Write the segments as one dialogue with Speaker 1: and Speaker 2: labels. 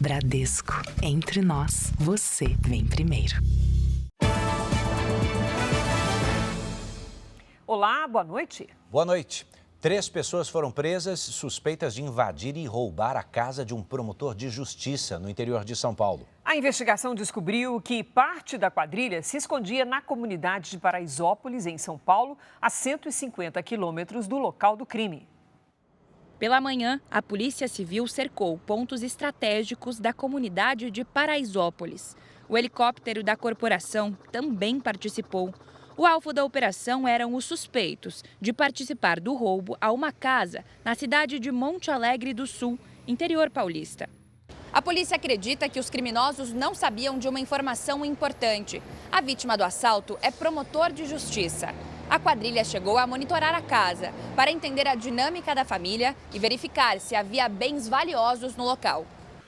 Speaker 1: Bradesco. Entre nós, você vem primeiro.
Speaker 2: Olá, boa noite.
Speaker 3: Boa noite. 3 pessoas foram presas suspeitas de invadir e roubar a casa de um promotor de justiça no interior de São Paulo.
Speaker 2: A investigação descobriu que parte da quadrilha se escondia na comunidade de Paraisópolis, em São Paulo, a 150 quilômetros do local do crime.
Speaker 4: Pela manhã, a Polícia Civil cercou pontos estratégicos da comunidade de Paraisópolis. O helicóptero da corporação também participou. O alvo da operação eram os suspeitos de participar do roubo a uma casa na cidade de Monte Alegre do Sul, interior paulista. A polícia acredita que os criminosos não sabiam de uma informação importante. A vítima do assalto é promotor de justiça. A quadrilha chegou a monitorar a casa para entender a dinâmica da família e verificar se havia bens valiosos no local.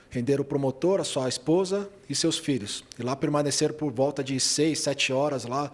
Speaker 5: Renderam o promotor, a sua esposa e seus filhos. E lá permaneceram por volta de 6, 7 horas lá,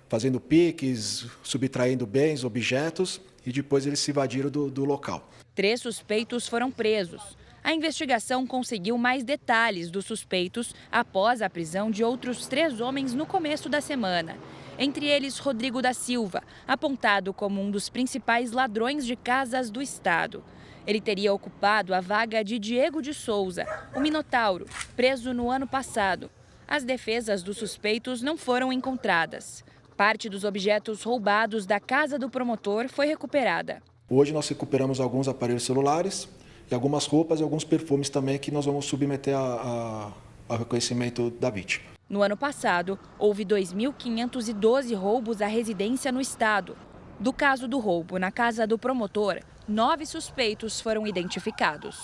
Speaker 5: fazendo piques, subtraindo bens, objetos, e depois eles se invadiram do local.
Speaker 4: 3 suspeitos foram presos. A investigação conseguiu mais detalhes dos suspeitos após a prisão de outros 3 homens no começo da semana. Entre eles, Rodrigo da Silva, apontado como um dos principais ladrões de casas do estado. Ele teria ocupado a vaga de Diego de Souza, o Minotauro, preso no ano passado. As defesas dos suspeitos não foram encontradas. Parte dos objetos roubados da casa do promotor foi recuperada.
Speaker 5: Hoje nós recuperamos alguns aparelhos celulares e algumas roupas e alguns perfumes também que nós vamos submeter ao reconhecimento da vítima.
Speaker 4: No ano passado, houve 2.512 roubos à residência no estado. Do caso do roubo na casa do promotor, 9 suspeitos foram identificados.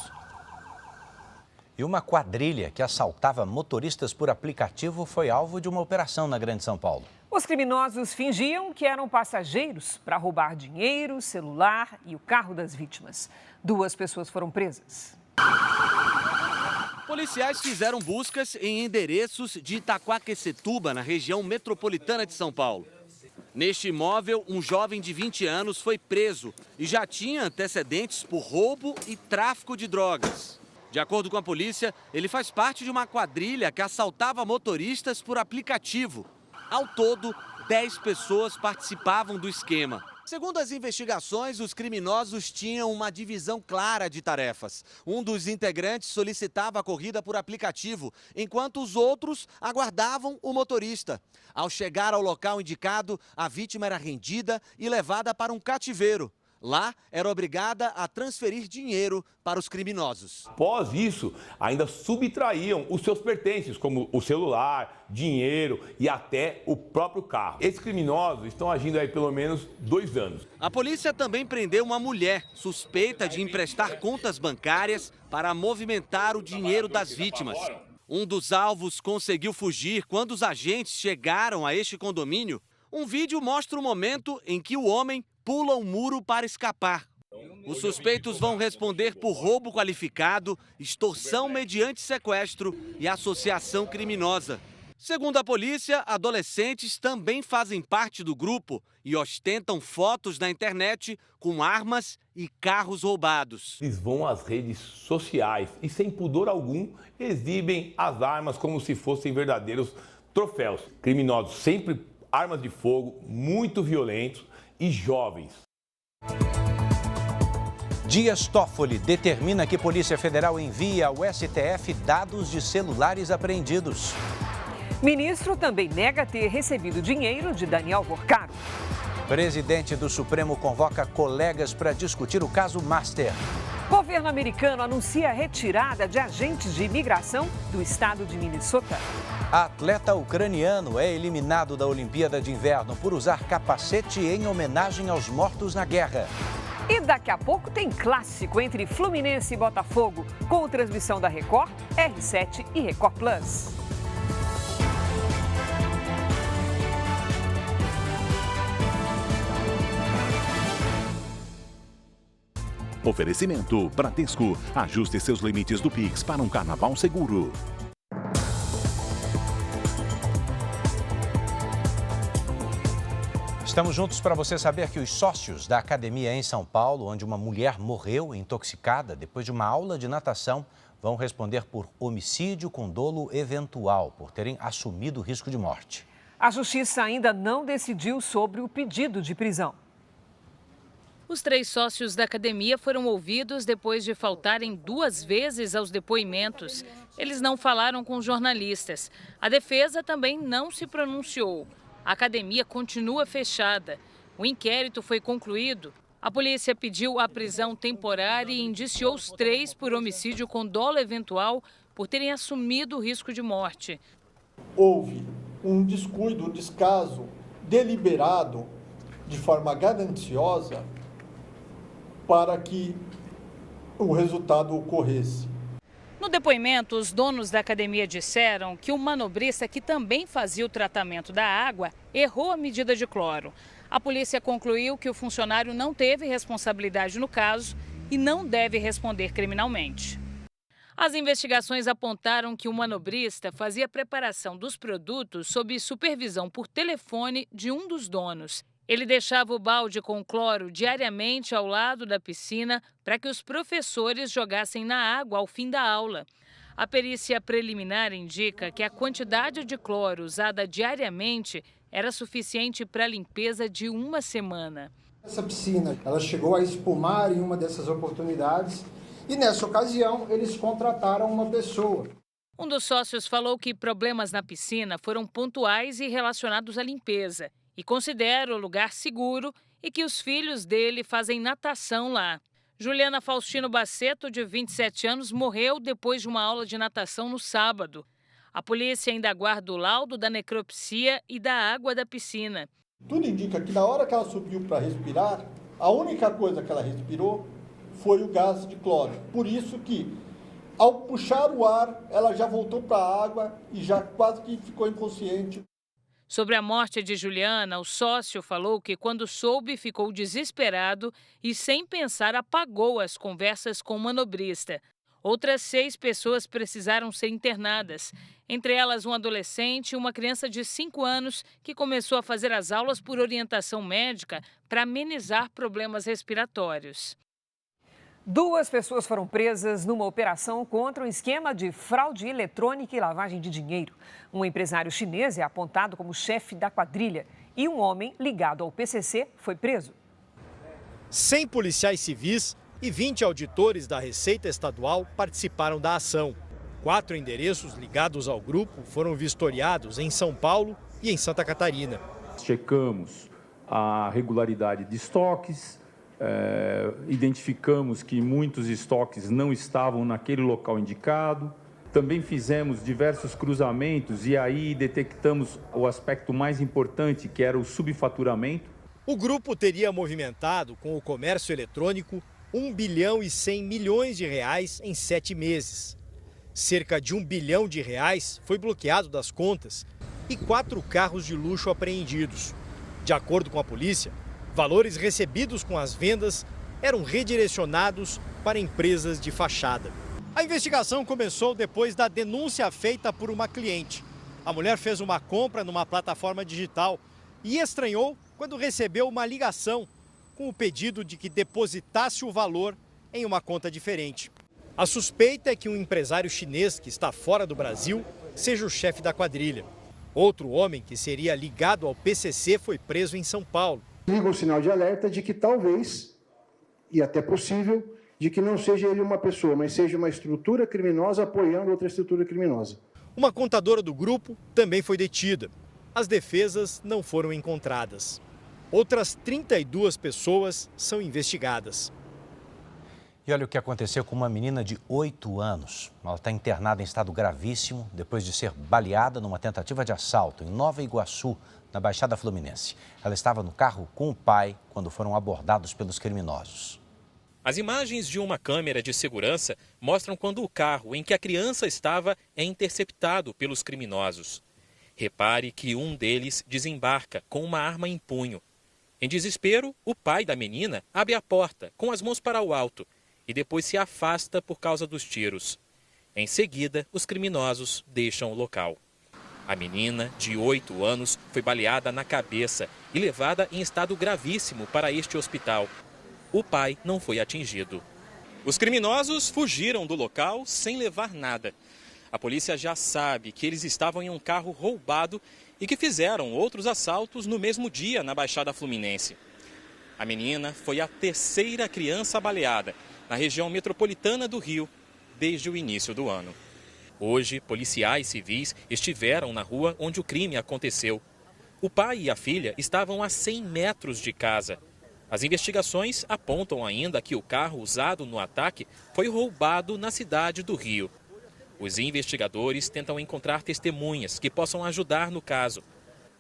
Speaker 3: E uma quadrilha que assaltava motoristas por aplicativo foi alvo de uma operação na Grande São Paulo.
Speaker 2: Os criminosos fingiam que eram passageiros para roubar dinheiro, celular e o carro das vítimas. 2 pessoas foram presas.
Speaker 6: Policiais fizeram buscas em endereços de Itaquaquecetuba, na região metropolitana de São Paulo. Neste imóvel, um jovem de 20 anos foi preso e já tinha antecedentes por roubo e tráfico de drogas. De acordo com a polícia, ele faz parte de uma quadrilha que assaltava motoristas por aplicativo. Ao todo, 10 pessoas participavam do esquema. Segundo as investigações, os criminosos tinham uma divisão clara de tarefas. Um dos integrantes solicitava a corrida por aplicativo, enquanto os outros aguardavam o motorista. Ao chegar ao local indicado, a vítima era rendida e levada para um cativeiro. Lá, era obrigada a transferir dinheiro para os criminosos.
Speaker 7: Após isso, ainda subtraíam os seus pertences, como o celular, dinheiro e até o próprio carro. Esses criminosos estão agindo aí pelo menos 2 anos.
Speaker 6: A polícia também prendeu uma mulher suspeita de emprestar contas bancárias para movimentar o dinheiro das vítimas. Um dos alvos conseguiu fugir quando os agentes chegaram a este condomínio. Um vídeo mostra o momento em que o homem pula o muro para escapar. Os suspeitos vão responder por roubo qualificado, extorsão mediante sequestro e associação criminosa. Segundo a polícia, adolescentes também fazem parte do grupo e ostentam fotos na internet com armas e carros roubados.
Speaker 7: Eles vão às redes sociais e, sem pudor algum, exibem as armas como se fossem verdadeiros troféus. Criminosos sempre armas de fogo, muito violentos e jovens.
Speaker 3: Dias Toffoli determina que Polícia Federal envie ao STF dados de celulares apreendidos.
Speaker 2: Ministro também nega ter recebido dinheiro de Daniel Porcaro.
Speaker 3: Presidente do Supremo convoca colegas para discutir o caso Master.
Speaker 2: Governo americano anuncia a retirada de agentes de imigração do estado de Minnesota.
Speaker 3: Atleta ucraniano é eliminado da Olimpíada de Inverno por usar capacete em homenagem aos mortos na guerra.
Speaker 2: E daqui a pouco tem clássico entre Fluminense e Botafogo, com transmissão da Record, R7 e Record Plus.
Speaker 8: Oferecimento Bradesco. Ajuste seus limites do Pix para um carnaval seguro.
Speaker 3: Estamos juntos para você saber que os sócios da academia em São Paulo, onde uma mulher morreu intoxicada depois de uma aula de natação, vão responder por homicídio com dolo eventual, por terem assumido o risco de morte.
Speaker 2: A Justiça ainda não decidiu sobre o pedido de prisão.
Speaker 9: Os 3 sócios da academia foram ouvidos depois de faltarem 2 vezes aos depoimentos. Eles não falaram com jornalistas. A defesa também não se pronunciou. A academia continua fechada. O inquérito foi concluído. A polícia pediu a prisão temporária e indiciou os 3 por homicídio com dolo eventual por terem assumido o risco de morte.
Speaker 10: Houve um descuido, um descaso deliberado, de forma gananciosa, para que o resultado ocorresse.
Speaker 9: No depoimento, os donos da academia disseram que o manobrista, que também fazia o tratamento da água, errou a medida de cloro. A polícia concluiu que o funcionário não teve responsabilidade no caso e não deve responder criminalmente. As investigações apontaram que o manobrista fazia a preparação dos produtos sob supervisão por telefone de um dos donos. Ele deixava o balde com cloro diariamente ao lado da piscina para que os professores jogassem na água ao fim da aula. A perícia preliminar indica que a quantidade de cloro usada diariamente era suficiente para a limpeza de 1 semana.
Speaker 11: Essa piscina, ela chegou a espumar em uma dessas oportunidades e nessa ocasião eles contrataram uma pessoa.
Speaker 9: Um dos sócios falou que problemas na piscina foram pontuais e relacionados à limpeza e considera o lugar seguro e que os filhos dele fazem natação lá. Juliana Faustino Baceto, de 27 anos, morreu depois de uma aula de natação no sábado. A polícia ainda aguarda o laudo da necropsia e da água da piscina.
Speaker 10: Tudo indica que na hora que ela subiu para respirar, a única coisa que ela respirou foi o gás de cloro. Por isso que, ao puxar o ar, ela já voltou para a água e já quase que ficou inconsciente.
Speaker 9: Sobre a morte de Juliana, o sócio falou que quando soube ficou desesperado e sem pensar apagou as conversas com o manobrista. Outras 6 pessoas precisaram ser internadas, entre elas um adolescente e uma criança de 5 anos que começou a fazer as aulas por orientação médica para amenizar problemas respiratórios.
Speaker 2: 2 pessoas foram presas numa operação contra um esquema de fraude eletrônica e lavagem de dinheiro. Um empresário chinês é apontado como chefe da quadrilha e um homem ligado ao PCC foi preso.
Speaker 12: 100 policiais civis e 20 auditores da Receita Estadual participaram da ação. 4 endereços ligados ao grupo foram vistoriados em São Paulo e em Santa Catarina.
Speaker 13: Checamos a regularidade de estoques, identificamos que muitos estoques não estavam naquele local indicado. Também fizemos diversos cruzamentos e aí detectamos o aspecto mais importante, que era o subfaturamento.
Speaker 12: O grupo teria movimentado com o comércio eletrônico 1 bilhão e 100 milhões de reais em 7 meses. Cerca de 1 bilhão de reais foi bloqueado das contas e 4 carros de luxo apreendidos. De acordo com a polícia, valores recebidos com as vendas eram redirecionados para empresas de fachada. A investigação começou depois da denúncia feita por uma cliente. A mulher fez uma compra numa plataforma digital e estranhou quando recebeu uma ligação com o pedido de que depositasse o valor em uma conta diferente. A suspeita é que um empresário chinês que está fora do Brasil seja o chefe da quadrilha. Outro homem que seria ligado ao PCC foi preso em São Paulo.
Speaker 14: Liga um sinal de alerta de que talvez, e até possível, de que não seja ele uma pessoa, mas seja uma estrutura criminosa apoiando outra estrutura criminosa.
Speaker 12: Uma contadora do grupo também foi detida. As defesas não foram encontradas. Outras 32 pessoas são investigadas.
Speaker 3: E olha o que aconteceu com uma menina de 8 anos. Ela está internada em estado gravíssimo depois de ser baleada numa tentativa de assalto em Nova Iguaçu, na Baixada Fluminense. Ela estava no carro com o pai quando foram abordados pelos criminosos.
Speaker 15: As imagens de uma câmera de segurança mostram quando o carro em que a criança estava é interceptado pelos criminosos. Repare que um deles desembarca com uma arma em punho. Em desespero, o pai da menina abre a porta com as mãos para o alto e depois se afasta por causa dos tiros. Em seguida, os criminosos deixam o local. A menina, de 8 anos, foi baleada na cabeça e levada em estado gravíssimo para este hospital. O pai não foi atingido. Os criminosos fugiram do local sem levar nada. A polícia já sabe que eles estavam em um carro roubado e que fizeram outros assaltos no mesmo dia na Baixada Fluminense. A menina foi a terceira criança baleada na região metropolitana do Rio desde o início do ano. Hoje, policiais civis estiveram na rua onde o crime aconteceu. O pai e a filha estavam a 100 metros de casa. As investigações apontam ainda que o carro usado no ataque foi roubado na cidade do Rio. Os investigadores tentam encontrar testemunhas que possam ajudar no caso.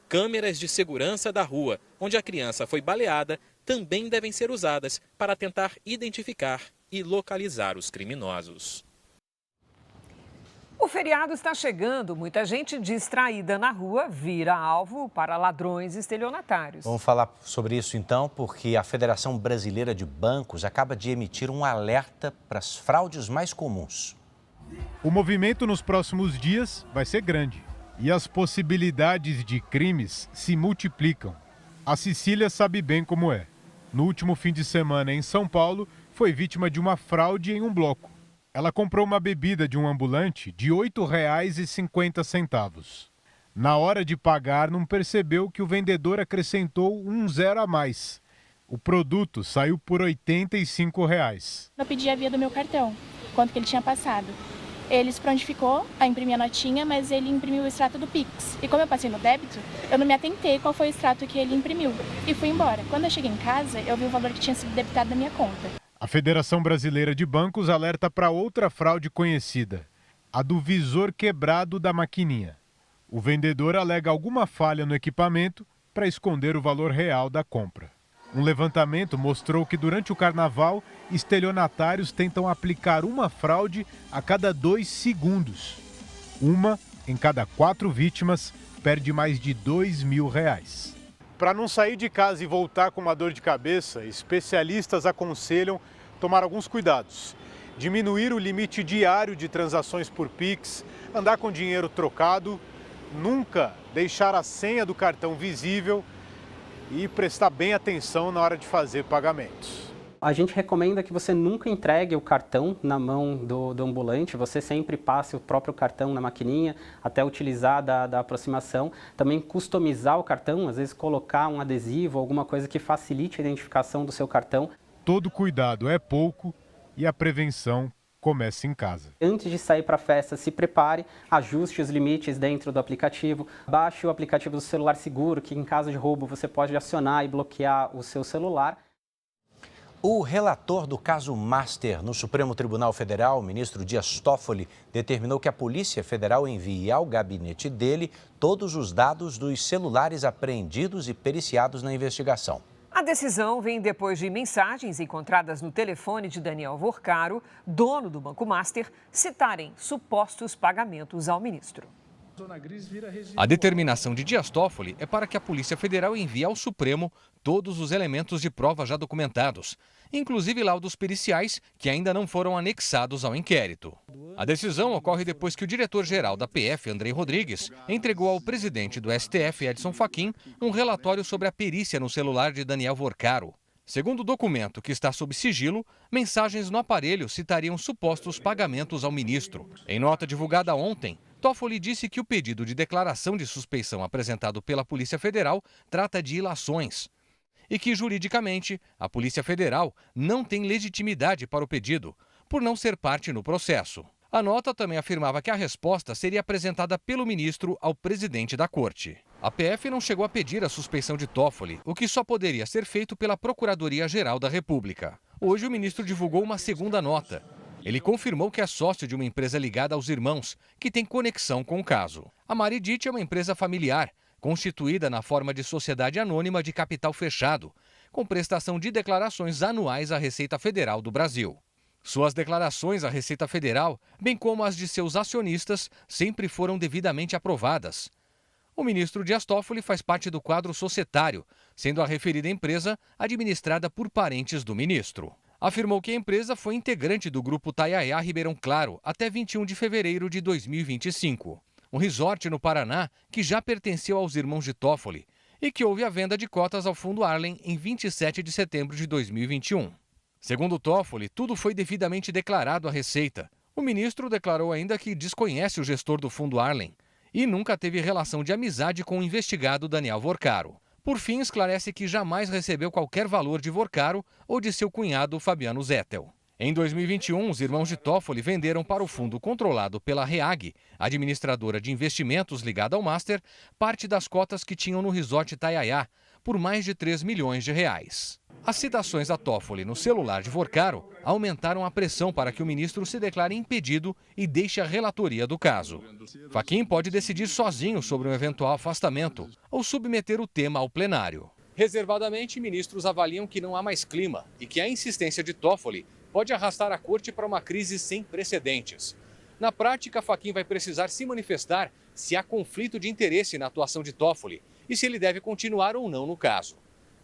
Speaker 15: Câmeras de segurança da rua onde a criança foi baleada também devem ser usadas para tentar identificar e localizar os criminosos.
Speaker 2: O feriado está chegando. Muita gente distraída na rua vira alvo para ladrões e estelionatários.
Speaker 3: Vamos falar sobre isso então, porque a Federação Brasileira de Bancos acaba de emitir um alerta para as fraudes mais comuns.
Speaker 16: O movimento nos próximos dias vai ser grande e as possibilidades de crimes se multiplicam. A Cecília sabe bem como é. No último fim de semana em São Paulo, foi vítima de uma fraude em um bloco. Ela comprou uma bebida de um ambulante de R$ 8,50. Na hora de pagar, não percebeu que o vendedor acrescentou um zero a mais. O produto saiu por R$ 85.
Speaker 17: Eu pedi a via do meu cartão, quanto que ele tinha passado. Ele se prontificou a imprimir a notinha, mas ele imprimiu o extrato do Pix. E como eu passei no débito, eu não me atentei qual foi o extrato que ele imprimiu. E fui embora. Quando eu cheguei em casa, eu vi o valor que tinha sido debitado da minha conta.
Speaker 16: A Federação Brasileira de Bancos alerta para outra fraude conhecida, a do visor quebrado da maquininha. O vendedor alega alguma falha no equipamento para esconder o valor real da compra. Um levantamento mostrou que durante o carnaval, estelionatários tentam aplicar uma fraude a cada 2 segundos. Uma em cada 4 vítimas perde mais de R$ 2.000. Para não sair de casa e voltar com uma dor de cabeça, especialistas aconselham tomar alguns cuidados. Diminuir o limite diário de transações por Pix, andar com dinheiro trocado, nunca deixar a senha do cartão visível e prestar bem atenção na hora de fazer pagamentos.
Speaker 18: A gente recomenda que você nunca entregue o cartão na mão do ambulante, você sempre passe o próprio cartão na maquininha até utilizar da aproximação. Também customizar o cartão, às vezes colocar um adesivo, alguma coisa que facilite a identificação do seu cartão.
Speaker 16: Todo cuidado é pouco e a prevenção começa em casa.
Speaker 18: Antes de sair para a festa, se prepare, ajuste os limites dentro do aplicativo, baixe o aplicativo do celular seguro, que em caso de roubo você pode acionar e bloquear o seu celular.
Speaker 3: O relator do caso Master no Supremo Tribunal Federal, o ministro Dias Toffoli, determinou que a Polícia Federal envie ao gabinete dele todos os dados dos celulares apreendidos e periciados na investigação.
Speaker 2: A decisão vem depois de mensagens encontradas no telefone de Daniel Vorcaro, dono do Banco Master, citarem supostos pagamentos ao ministro.
Speaker 19: A determinação de Dias Toffoli é para que a Polícia Federal envie ao Supremo todos os elementos de prova já documentados, inclusive laudos periciais que ainda não foram anexados ao inquérito. A decisão ocorre depois que o diretor-geral da PF, Andrei Rodrigues, entregou ao presidente do STF, Edson Fachin, um relatório sobre a perícia no celular de Daniel Vorcaro. Segundo o documento, que está sob sigilo, mensagens no aparelho citariam supostos pagamentos ao ministro. Em nota divulgada ontem, Toffoli disse que o pedido de declaração de suspeição apresentado pela Polícia Federal trata de ilações e que, juridicamente, a Polícia Federal não tem legitimidade para o pedido, por não ser parte no processo. A nota também afirmava que a resposta seria apresentada pelo ministro ao presidente da Corte. A PF não chegou a pedir a suspeição de Toffoli, o que só poderia ser feito pela Procuradoria-Geral da República. Hoje o ministro divulgou uma segunda nota. Ele confirmou que é sócio de uma empresa ligada aos irmãos, que tem conexão com o caso. A Maridit é uma empresa familiar, constituída na forma de sociedade anônima de capital fechado, com prestação de declarações anuais à Receita Federal do Brasil. Suas declarações à Receita Federal, bem como as de seus acionistas, sempre foram devidamente aprovadas. O ministro Dias Toffoli faz parte do quadro societário, sendo a referida empresa administrada por parentes do ministro. Afirmou que a empresa foi integrante do grupo Taiaiá Ribeirão Claro até 21 de fevereiro de 2025. Um resort no Paraná que já pertenceu aos irmãos de Toffoli e que houve a venda de cotas ao Fundo Arlen em 27 de setembro de 2021. Segundo Toffoli, tudo foi devidamente declarado à Receita. O ministro declarou ainda que desconhece o gestor do fundo Arlen e nunca teve relação de amizade com o investigado Daniel Vorcaro. Por fim, esclarece que jamais recebeu qualquer valor de Vorcaro ou de seu cunhado Fabiano Zettel. Em 2021, os irmãos de Toffoli venderam para o fundo controlado pela REAG, administradora de investimentos ligada ao Master, parte das cotas que tinham no resort Itaiaiá, por mais de 3 milhões de reais. As citações a Toffoli no celular de Vorcaro aumentaram a pressão para que o ministro se declare impedido e deixe a relatoria do caso. Fachin pode decidir sozinho sobre um eventual afastamento ou submeter o tema ao plenário. Reservadamente, ministros avaliam que não há mais clima e que a insistência de Toffoli pode arrastar a corte para uma crise sem precedentes. Na prática, Fachin vai precisar se manifestar se há conflito de interesse na atuação de Toffoli e se ele deve continuar ou não no caso.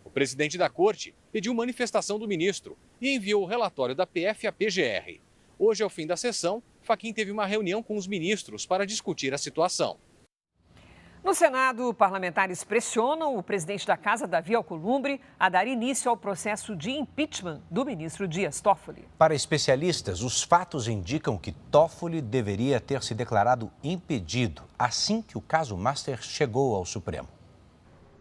Speaker 19: O presidente da corte pediu manifestação do ministro e enviou o relatório da PF à PGR. Hoje, ao fim da sessão, Fachin teve uma reunião com os ministros para discutir a situação.
Speaker 2: No Senado, parlamentares pressionam o presidente da Casa, Davi Alcolumbre, a dar início ao processo de impeachment do ministro Dias Toffoli.
Speaker 3: Para especialistas, os fatos indicam que Toffoli deveria ter se declarado impedido assim que o caso Master chegou ao Supremo.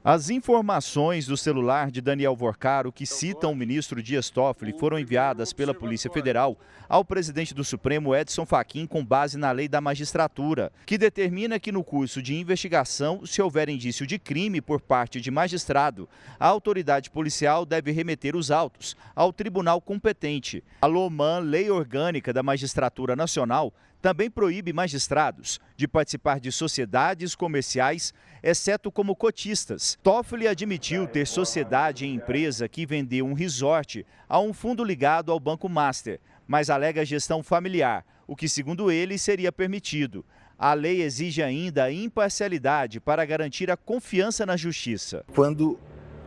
Speaker 20: As informações do celular de Daniel Vorcaro que citam o ministro Dias Toffoli foram enviadas pela Polícia Federal ao presidente do Supremo, Edson Fachin, com base na lei da magistratura, que determina que no curso de investigação, se houver indício de crime por parte de magistrado, a autoridade policial deve remeter os autos ao tribunal competente. A LOMAN, Lei Orgânica da Magistratura Nacional, também proíbe magistrados de participar de sociedades comerciais, exceto como cotistas. Toffoli admitiu ter sociedade em empresa que vendeu um resort a um fundo ligado ao Banco Master, mas alega gestão familiar, o que, segundo ele, seria permitido. A lei exige ainda a imparcialidade para garantir a confiança na justiça.
Speaker 21: Quando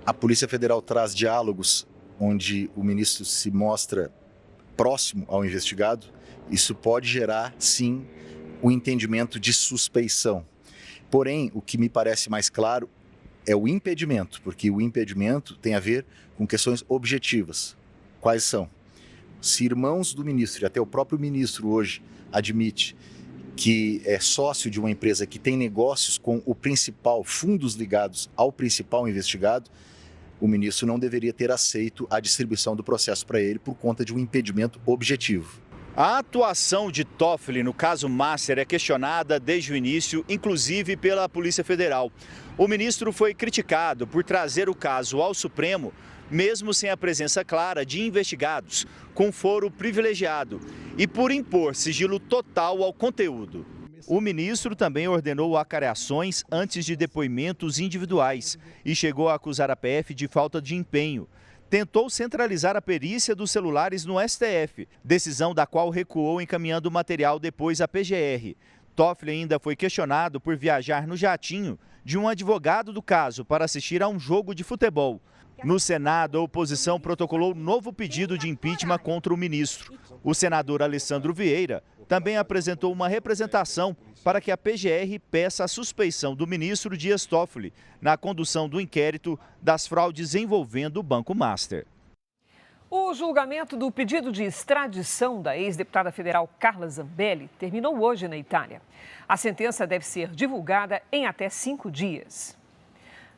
Speaker 21: a Polícia Federal traz diálogos onde o ministro se mostra próximo ao investigado, isso pode gerar, sim, o entendimento de suspeição. Porém, o que me parece mais claro é o impedimento, porque o impedimento tem a ver com questões objetivas. Quais são? Se irmãos do ministro, e até o próprio ministro hoje admite que é sócio de uma empresa que tem negócios com o principal, fundos ligados ao principal investigado, o ministro não deveria ter aceito a distribuição do processo para ele por conta de um impedimento objetivo.
Speaker 20: A atuação de Toffoli no caso Master é questionada desde o início, inclusive pela Polícia Federal. O ministro foi criticado por trazer o caso ao Supremo, mesmo sem a presença clara de investigados, com foro privilegiado, e por impor sigilo total ao conteúdo. O ministro também ordenou acareações antes de depoimentos individuais e chegou a acusar a PF de falta de empenho. Tentou centralizar a perícia dos celulares no STF, decisão da qual recuou encaminhando o material depois à PGR. Toffoli ainda foi questionado por viajar no jatinho de um advogado do caso para assistir a um jogo de futebol. No Senado, a oposição protocolou novo pedido de impeachment contra o ministro. O senador Alessandro Vieira também apresentou uma representação para que a PGR peça a suspeição do ministro Dias Toffoli na condução do inquérito das fraudes envolvendo o Banco Master.
Speaker 2: O julgamento do pedido de extradição da ex-deputada federal Carla Zambelli terminou hoje na Itália. A sentença deve ser divulgada em até 5 dias.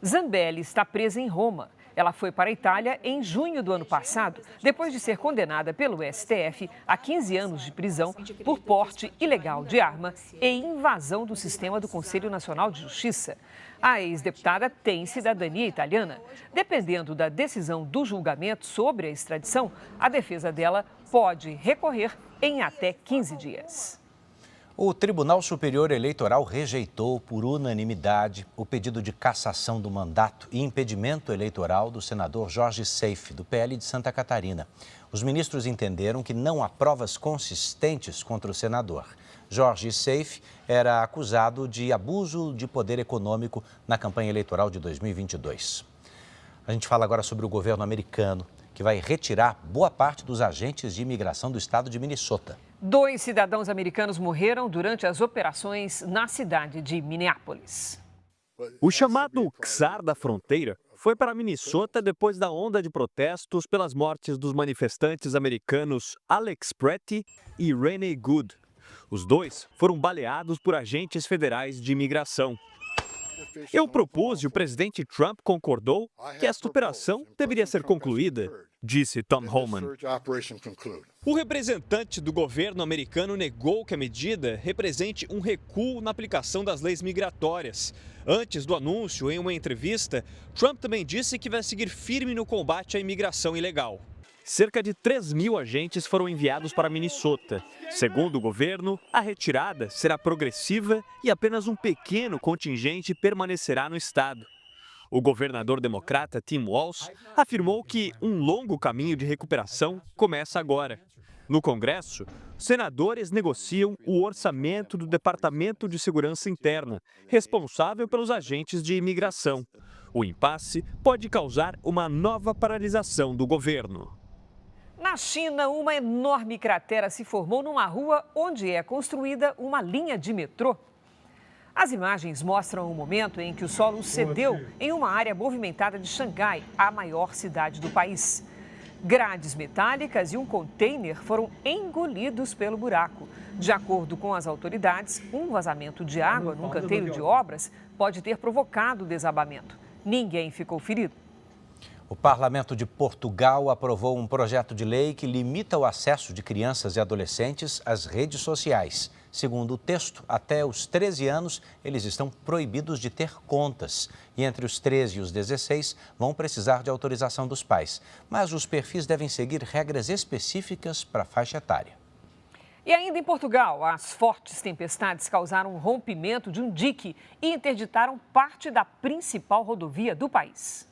Speaker 2: Zambelli está presa em Roma. Ela foi para a Itália em junho do ano passado, depois de ser condenada pelo STF a 15 anos de prisão por porte ilegal de arma e invasão do sistema do Conselho Nacional de Justiça. A ex-deputada tem cidadania italiana. Dependendo da decisão do julgamento sobre a extradição, a defesa dela pode recorrer em até 15 dias.
Speaker 3: O Tribunal Superior Eleitoral rejeitou por unanimidade o pedido de cassação do mandato e impedimento eleitoral do senador Jorge Seife, do PL de Santa Catarina. Os ministros entenderam que não há provas consistentes contra o senador. Jorge Seife era acusado de abuso de poder econômico na campanha eleitoral de 2022. A gente fala agora sobre o governo americano, que vai retirar boa parte dos agentes de imigração do estado de Minnesota.
Speaker 2: 2 cidadãos americanos morreram durante as operações na cidade de Minneapolis.
Speaker 22: O chamado Czar da Fronteira foi
Speaker 1: foi para Minnesota depois da onda de protestos pelas mortes dos manifestantes americanos Alex Pretty e Renee Good. Os dois foram baleados por agentes federais de imigração. Eu propus e o presidente Trump concordou que esta operação deveria ser concluída, disse Tom Homan. O representante do governo americano negou que a medida represente um recuo na aplicação das leis migratórias. Antes do anúncio, em uma entrevista, Trump também disse que vai seguir firme no combate à imigração ilegal. Cerca de 3.000 agentes foram enviados para Minnesota. Segundo o governo, a retirada será progressiva e apenas um pequeno contingente permanecerá no estado. O governador democrata Tim Walz afirmou que um longo caminho de recuperação começa agora. No Congresso, senadores negociam o orçamento do Departamento de Segurança Interna, responsável pelos agentes de imigração. O impasse pode causar uma nova paralisação do governo.
Speaker 2: Na China, uma enorme cratera se formou numa rua onde é construída uma linha de metrô. As imagens mostram o momento em que o solo cedeu em uma área movimentada de Xangai, a maior cidade do país. Grades metálicas e um container foram engolidos pelo buraco. De acordo com as autoridades, um vazamento de água num canteiro de obras pode ter provocado o desabamento. Ninguém ficou ferido.
Speaker 3: O Parlamento de Portugal aprovou um projeto de lei que limita o acesso de crianças e adolescentes às redes sociais. Segundo o texto, até os 13 anos, eles estão proibidos de ter contas. E entre os 13 e os 16, vão precisar de autorização dos pais. Mas os perfis devem seguir regras específicas para a faixa etária.
Speaker 2: E ainda em Portugal, as fortes tempestades causaram um rompimento de um dique e interditaram parte da principal rodovia do país.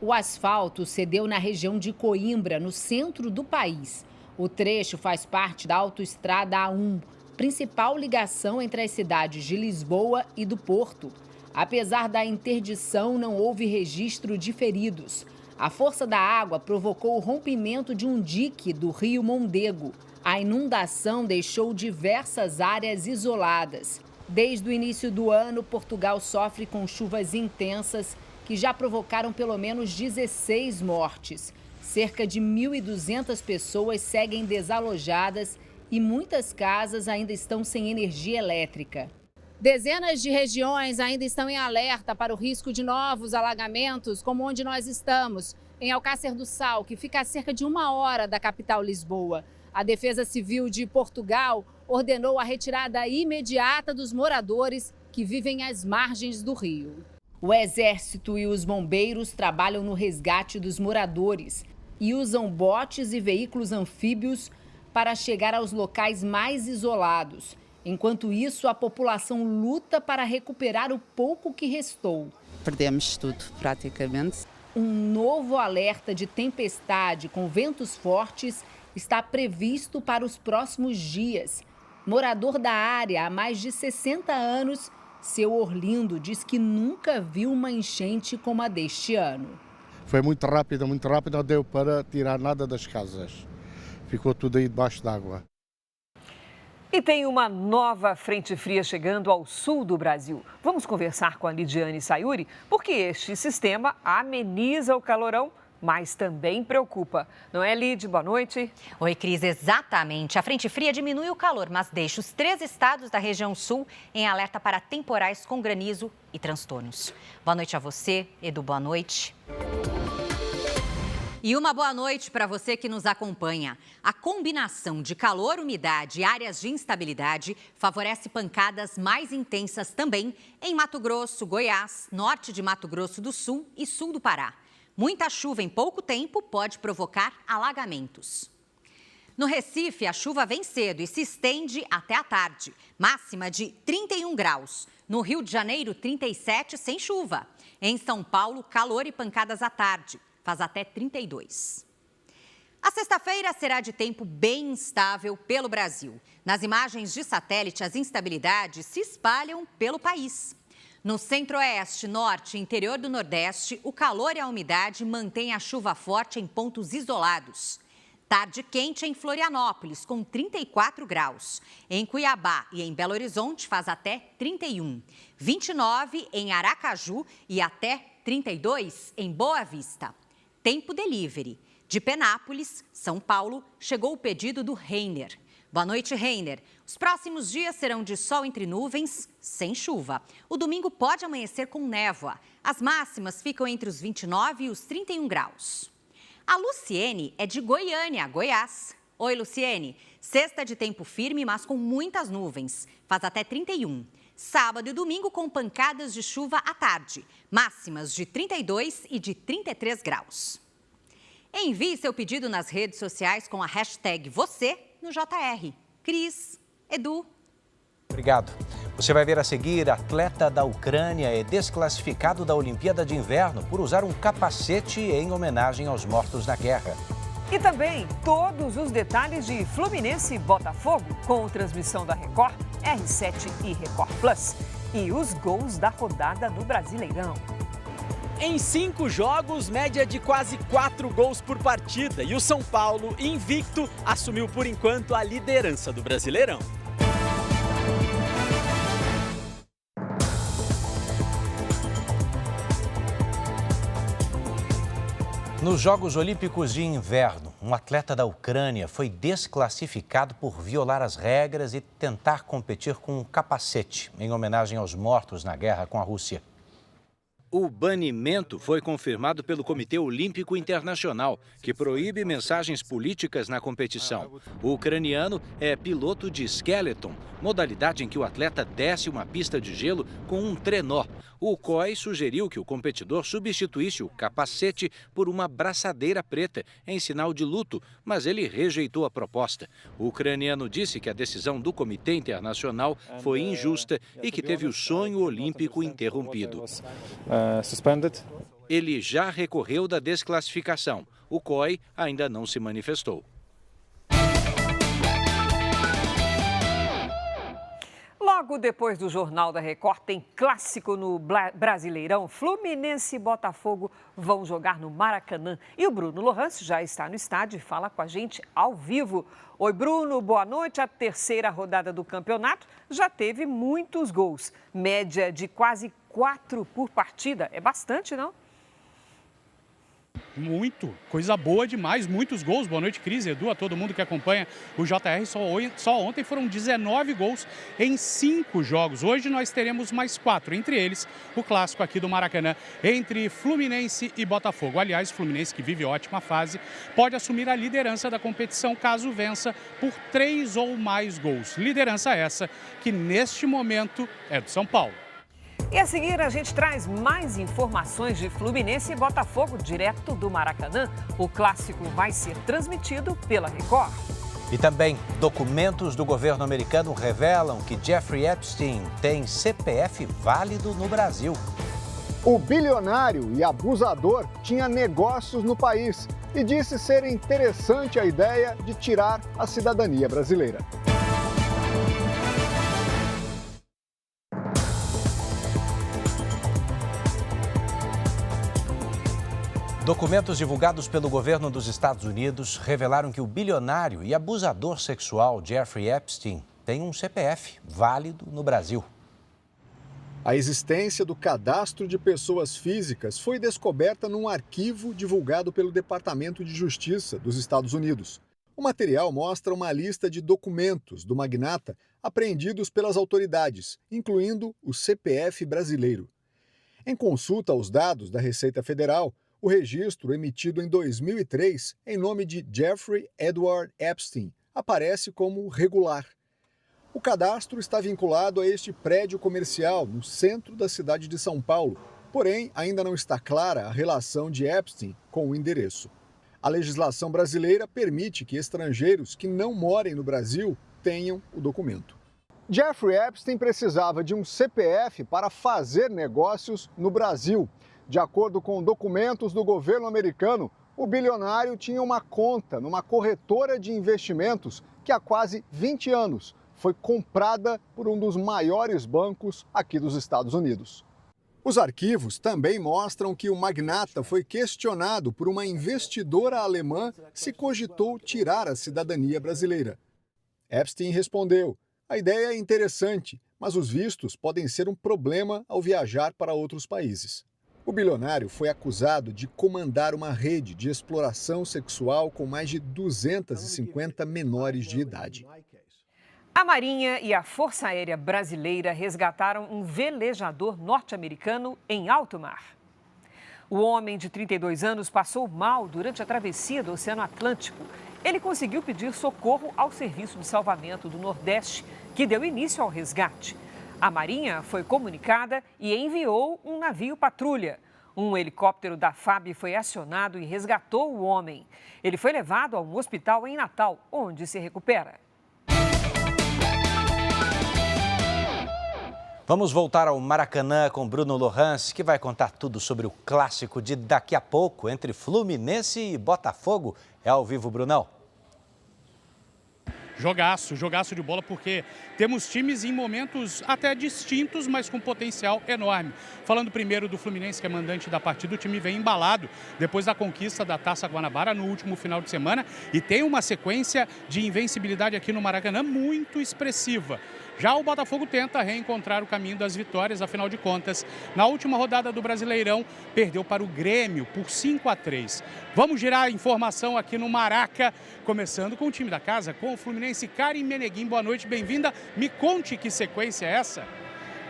Speaker 22: O asfalto cedeu na região de Coimbra, no centro do país. O trecho faz parte da autoestrada A1, principal ligação entre as cidades de Lisboa e do Porto. Apesar da interdição, não houve registro de feridos. A força da água provocou o rompimento de um dique do rio Mondego. A inundação deixou diversas áreas isoladas. Desde o início do ano, Portugal sofre com chuvas intensas que já provocaram pelo menos 16 mortes. Cerca de 1.200 pessoas seguem desalojadas e muitas casas ainda estão sem energia elétrica. Dezenas de regiões ainda estão em alerta para o risco de novos alagamentos, como onde nós estamos, em Alcácer do Sal, que fica a cerca de 1 hora da capital Lisboa. A Defesa Civil de Portugal ordenou a retirada imediata dos moradores que vivem às margens do rio. O Exército e os bombeiros trabalham no resgate dos moradores e usam botes e veículos anfíbios para chegar aos locais mais isolados. Enquanto isso, a população luta para recuperar o pouco que restou.
Speaker 23: Perdemos tudo, praticamente.
Speaker 22: Um novo alerta de tempestade com ventos fortes está previsto para os próximos dias. Morador da área há mais de 60 anos, seu Orlindo diz que nunca viu uma enchente como a deste ano.
Speaker 24: Foi muito rápida, não deu para tirar nada das casas. Ficou tudo aí debaixo d'água.
Speaker 2: E tem uma nova frente fria chegando ao sul do Brasil. Vamos conversar com a Lidiane Sayuri, porque este sistema ameniza o calorão, mas também preocupa. Não é, Lid? Boa noite.
Speaker 25: Oi, Cris, exatamente. A frente fria diminui o calor, mas deixa os 3 estados da região sul em alerta para temporais com granizo e transtornos. Boa noite a você, Edu, boa noite. E uma boa noite para você que nos acompanha. A combinação de calor, umidade e áreas de instabilidade favorece pancadas mais intensas também em Mato Grosso, Goiás, norte de Mato Grosso do Sul e sul do Pará. Muita chuva em pouco tempo pode provocar alagamentos. No Recife, a chuva vem cedo e se estende até a tarde. Máxima de 31 graus. No Rio de Janeiro, 37 sem chuva. Em São Paulo, calor e pancadas à tarde. Faz até 32. A sexta-feira será de tempo bem instável pelo Brasil. Nas imagens de satélite, as instabilidades se espalham pelo país. No centro-oeste, norte e interior do nordeste, o calor e a umidade mantêm a chuva forte em pontos isolados. Tarde quente em Florianópolis, com 34 graus. Em Cuiabá e em Belo Horizonte faz até 31. 29 em Aracaju e até 32 em Boa Vista. Tempo delivery. De Penápolis, São Paulo, chegou o pedido do Reiner. Boa noite, Reiner. Os próximos dias serão de sol entre nuvens, sem chuva. O domingo pode amanhecer com névoa. As máximas ficam entre os 29 e os 31 graus. A Luciene é de Goiânia, Goiás. Oi, Luciene. Sexta de tempo firme, mas com muitas nuvens. Faz até 31. Sábado e domingo com pancadas de chuva à tarde. Máximas de 32 e de 33 graus. Envie seu pedido nas redes sociais com a hashtag você no JR. Cris, Edu.
Speaker 3: Obrigado. Você vai ver a seguir: atleta da Ucrânia é desclassificado da Olimpíada de Inverno por usar um capacete em homenagem aos mortos na guerra.
Speaker 2: E também todos os detalhes de Fluminense e Botafogo com transmissão da Record, R7 e Record Plus. E os gols da rodada do Brasileirão.
Speaker 4: Em 5 jogos, média de quase 4 gols por partida. E o São Paulo, invicto, assumiu por enquanto a liderança do Brasileirão.
Speaker 3: Nos Jogos Olímpicos de Inverno, um atleta da Ucrânia foi desclassificado por violar as regras e tentar competir com um capacete, em homenagem aos mortos na guerra com a Rússia. O banimento foi confirmado pelo Comitê Olímpico Internacional, que proíbe mensagens políticas na competição. O ucraniano é piloto de skeleton, modalidade em que o atleta desce uma pista de gelo com um trenó. O COI sugeriu que o competidor substituísse o capacete por uma braçadeira preta, em sinal de luto, mas ele rejeitou a proposta. O ucraniano disse que a decisão do Comitê Internacional foi injusta e que teve o sonho olímpico interrompido. Ele já recorreu da desclassificação. O COI ainda não se manifestou.
Speaker 2: Logo depois do Jornal da Record, tem clássico no Brasileirão. Fluminense e Botafogo vão jogar no Maracanã. E o Bruno Lohans já está no estádio e fala com a gente ao vivo. Oi, Bruno, boa noite. A terceira rodada do campeonato já teve muitos gols. Média de quase 4 por partida. É bastante, não?
Speaker 5: Muito, coisa boa demais, muitos gols. Boa noite, Cris, Edu, a todo mundo que acompanha o JR. Só ontem foram 19 gols em 5 jogos. Hoje nós teremos mais 4, entre eles o clássico aqui do Maracanã, entre Fluminense e Botafogo. Aliás, o Fluminense, que vive ótima fase, pode assumir a liderança da competição caso vença por 3 ou mais gols. Liderança essa que neste momento é do São Paulo.
Speaker 2: E a seguir a gente traz mais informações de Fluminense e Botafogo direto do Maracanã. O clássico vai ser transmitido pela Record.
Speaker 3: E também, documentos do governo americano revelam que Jeffrey Epstein tem CPF válido no Brasil.
Speaker 6: O bilionário e abusador tinha negócios no país e disse ser interessante a ideia de tirar a cidadania brasileira.
Speaker 3: Documentos divulgados pelo governo dos Estados Unidos revelaram que o bilionário e abusador sexual Jeffrey Epstein tem um CPF válido no Brasil.
Speaker 6: A existência do cadastro de pessoas físicas foi descoberta num arquivo divulgado pelo Departamento de Justiça dos Estados Unidos. O material mostra uma lista de documentos do magnata apreendidos pelas autoridades, incluindo o CPF brasileiro. Em consulta aos dados da Receita Federal, o registro, emitido em 2003, em nome de Jeffrey Edward Epstein, aparece como regular. O cadastro está vinculado a este prédio comercial no centro da cidade de São Paulo, porém ainda não está clara a relação de Epstein com o endereço. A legislação brasileira permite que estrangeiros que não morem no Brasil tenham o documento. Jeffrey Epstein precisava de um CPF para fazer negócios no Brasil. De acordo com documentos do governo americano, o bilionário tinha uma conta numa corretora de investimentos que há quase 20 anos foi comprada por um dos maiores bancos aqui dos Estados Unidos. Os arquivos também mostram que o magnata foi questionado por uma investidora alemã se cogitou tirar a cidadania brasileira. Epstein respondeu: "A ideia é interessante, mas os vistos podem ser um problema ao viajar para outros países." O bilionário foi acusado de comandar uma rede de exploração sexual com mais de 250 menores de idade.
Speaker 2: A Marinha e a Força Aérea Brasileira resgataram um velejador norte-americano em alto mar. O homem de 32 anos passou mal durante a travessia do Oceano Atlântico. Ele conseguiu pedir socorro ao Serviço de Salvamento do Nordeste, que deu início ao resgate. A Marinha foi comunicada e enviou um navio patrulha. Um helicóptero da FAB foi acionado e resgatou o homem. Ele foi levado a um hospital em Natal, onde se recupera.
Speaker 3: Vamos voltar ao Maracanã com Bruno Lohans, que vai contar tudo sobre o clássico de daqui a pouco entre Fluminense e Botafogo. É ao vivo, Brunão.
Speaker 5: Jogaço de bola, porque temos times em momentos até distintos, mas com potencial enorme. Falando primeiro do Fluminense, que é mandante da partida, o time vem embalado depois da conquista da Taça Guanabara no último final de semana e tem uma sequência de invencibilidade aqui no Maracanã muito expressiva. Já o Botafogo tenta reencontrar o caminho das vitórias, afinal de contas, na última rodada do Brasileirão, perdeu para o Grêmio por 5-3. Vamos girar a informação aqui no Maraca, começando com o time da casa, com o Fluminense. Karen Meneguin, boa noite, bem-vinda. Me conte que sequência é essa?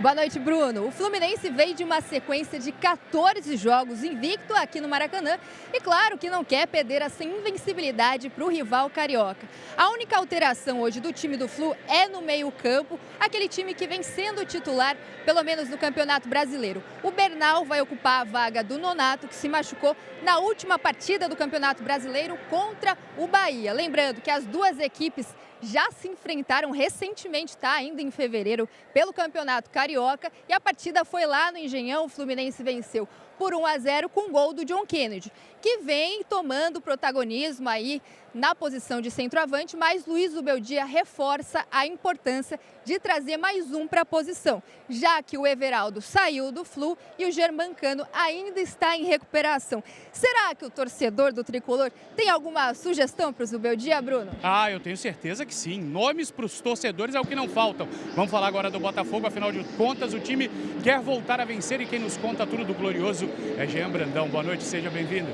Speaker 7: Boa noite, Bruno. O Fluminense veio de uma sequência de 14 jogos invicto aqui no Maracanã e claro que não quer perder essa invencibilidade para o rival carioca. A única alteração hoje do time do Flu é no meio-campo, aquele time que vem sendo titular, pelo menos no Campeonato Brasileiro. O Bernal vai ocupar a vaga do Nonato, que se machucou na última partida do Campeonato Brasileiro contra o Bahia. Lembrando que as duas equipes já se enfrentaram recentemente, ainda em fevereiro, pelo Campeonato Carioca. E a partida foi lá no Engenhão. O Fluminense venceu por 1-0 com gol do John Kennedy, que vem tomando protagonismo aí na posição de centroavante, mas Luiz Zubeldia reforça a importância de trazer mais um para a posição, já que o Everaldo saiu do Flu e o Germancano ainda está em recuperação. Será que o torcedor do Tricolor tem alguma sugestão para o Zubeldia, Bruno?
Speaker 5: Eu tenho certeza que sim. Nomes para os torcedores é o que não faltam. Vamos falar agora do Botafogo, afinal de contas o time quer voltar a vencer e quem nos conta tudo do glorioso é Jean Brandão. Boa noite, seja bem-vindo.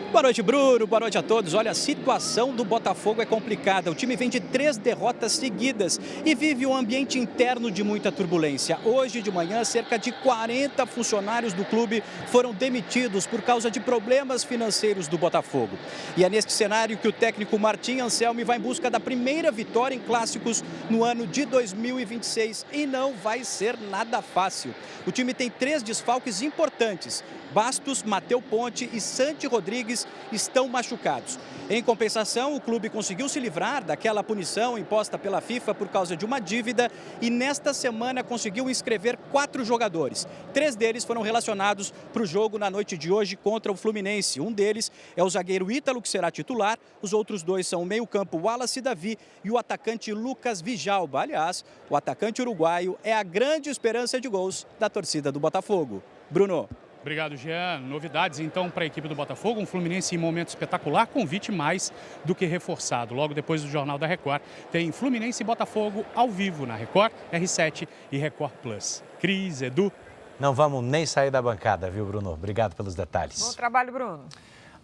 Speaker 8: Boa noite, Bruno. Boa noite a todos. Olha, a situação do Botafogo é complicada. O time vem de 3 derrotas seguidas e vive um ambiente interno de muita turbulência. Hoje de manhã, cerca de 40 funcionários do clube foram demitidos por causa de problemas financeiros do Botafogo. E é neste cenário que o técnico Martim Anselmi vai em busca da primeira vitória em clássicos no ano de 2026. E não vai ser nada fácil. O time tem 3 desfalques importantes. Bastos, Matheus Ponte e Santi Rodrigues estão machucados. Em compensação, o clube conseguiu se livrar daquela punição imposta pela FIFA por causa de uma dívida e nesta semana conseguiu inscrever 4 jogadores. 3 deles foram relacionados para o jogo na noite de hoje contra o Fluminense. Um deles é o zagueiro Ítalo, que será titular. Os outros 2 são o meio-campo Wallace Davi e o atacante Lucas Vijalba. Aliás, o atacante uruguaio é a grande esperança de gols da torcida do Botafogo. Bruno.
Speaker 5: Obrigado, Jean. Novidades, então, para a equipe do Botafogo. Um Fluminense em momento espetacular, convite mais do que reforçado. Logo depois do Jornal da Record, tem Fluminense e Botafogo ao vivo na Record, R7 e Record Plus. Cris, Edu.
Speaker 3: Não vamos nem sair da bancada, viu, Bruno? Obrigado pelos detalhes.
Speaker 2: Bom trabalho, Bruno.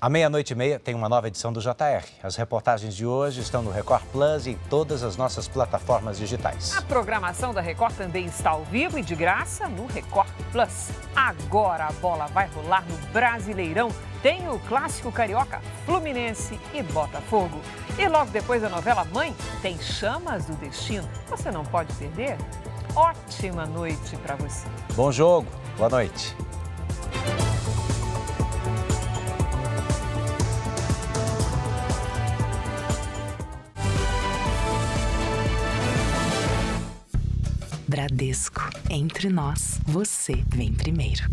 Speaker 3: À 00:30 tem uma nova edição do JR. As reportagens de hoje estão no Record Plus e em todas as nossas plataformas digitais.
Speaker 2: A programação da Record também está ao vivo e de graça no Record Plus. Agora a bola vai rolar no Brasileirão. Tem o clássico carioca Fluminense e Botafogo. E logo depois da novela Mãe, tem Chamas do Destino. Você não pode perder? Ótima noite para você.
Speaker 3: Bom jogo. Boa noite.
Speaker 9: Bradesco, entre nós, você vem primeiro.